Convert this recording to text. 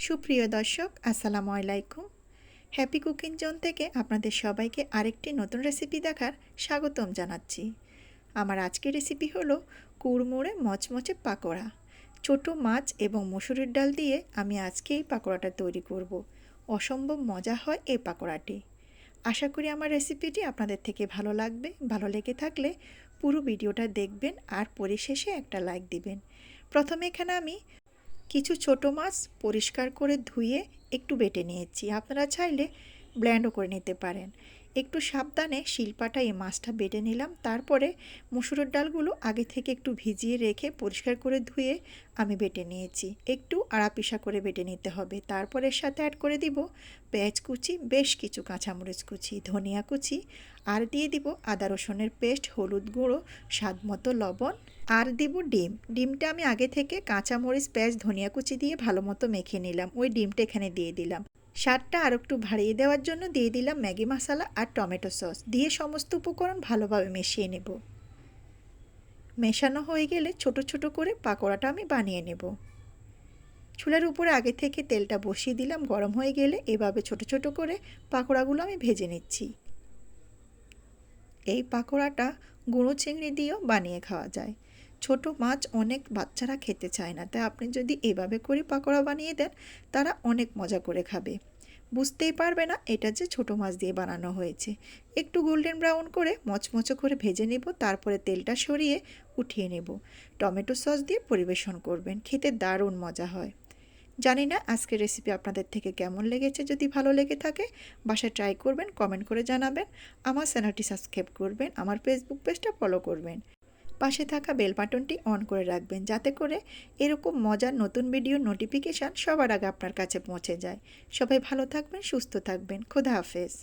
সুপ্রিয় দর্শক, আসসালামু আলাইকুম। হ্যাপি কুকিং জোন থেকে আপনাদের সবাইকে আরেকটি নতুন রেসিপি দেখার স্বাগতম জানাচ্ছি। আমার আজকের রেসিপি হলো কুড়মুড়ে মচমচে পাকোড়া। ছোট মাছ এবং মসুরির ডাল দিয়ে আমি আজকে এই পাকোড়াটা তৈরি করব। অসম্ভব মজা হয় এই পাকোড়াটি। আশা করি আমার রেসিপিটি আপনাদের থেকে ভালো লাগবে। ভালো লেগে থাকলে পুরো ভিডিওটা দেখবেন আর পরিশেষে একটা লাইক দিবেন। প্রথমে এখানে আমি কিছু ছোট মাছ পরিষ্কার করে ধুয়ে একটু বেটে নিয়েছি। আপনারা চাইলে ব্লেন্ডও করে নিতে পারেন। একটু সাবধানে শিলপাটায় এই মাছটা বেটে নিলাম। তারপরে মসুরের ডালগুলো আগে থেকে একটু ভিজিয়ে রেখে পরিষ্কার করে ধুয়ে আমি বেটে নিয়েছি। একটু আড়াপিসা করে বেটে নিতে হবে। তারপরে এর সাথে অ্যাড করে দিব পেঁয়াজ কুচি, বেশ কিছু কাঁচামরিচ কুচি, ধনিয়া কুচি, আর দিয়ে দিব আদা রসুনের পেস্ট, হলুদ গুঁড়ো, স্বাদ মতো লবণ, আর দিব ডিম। ডিমটা আমি আগে থেকে কাঁচামরিচ, পেঁয়াজ, ধনিয়া কুচি দিয়ে ভালো মতো মেখে নিলাম। ওই ডিমটা এখানে দিয়ে দিলাম। স্বাদটা আর একটু বাড়িয়ে দেওয়ার জন্য দিয়ে দিলাম ম্যাগি মশলা আর টমেটো সস। দিয়ে সমস্ত উপকরণ ভালোভাবে মিশিয়ে নেব। মেশানো হয়ে গেলে ছোট ছোট করে পাকোড়াটা আমি বানিয়ে নেব। চুলার উপরে আগে থেকে তেলটা বসিয়ে দিলাম। গরম হয়ে গেলে এভাবে ছোট ছোট করে পাকোড়াগুলো আমি ভেজে নিচ্ছি। এই পাকোড়াটা গুঁড়ো চিংড়ি দিয়েও বানিয়ে খাওয়া যায়। ছোট মাছ অনেক বাচ্চারা খেতে চায় না, তাই আপনি যদি এভাবে করে পাকোড়া বানিয়ে দেন তারা অনেক মজা করে খাবে। বুঝতেই পারবে না এটা যে ছোট মাছ দিয়ে বানানো হয়েছে। একটু গোল্ডেন ব্রাউন করে মচমচে করে ভেজে নেব। তারপরে তেলটা সরিয়ে উঠিয়ে নেব। টমেটো সস দিয়ে পরিবেশন করবেন, খেতে দারুণ মজা হয়। জানি না আজকের রেসিপি আপনাদের থেকে কেমন লেগেছে। যদি ভালো লেগে থাকে বাসায় ট্রাই করবেন, কমেন্ট করে জানাবেন। আমার চ্যানেলটি সাবস্ক্রাইব করবেন, আমার ফেসবুক পেজটা ফলো করবেন। পাশে থাকা বেল বাটনটি অন করে রাখবেন, যাতে করে এরকম মজার নতুন ভিডিওর নোটিফিকেশান সবার আগে আপনার কাছে পৌঁছে যায়। সবাই ভালো থাকবেন, সুস্থ থাকবেন। খোদা হাফেজ।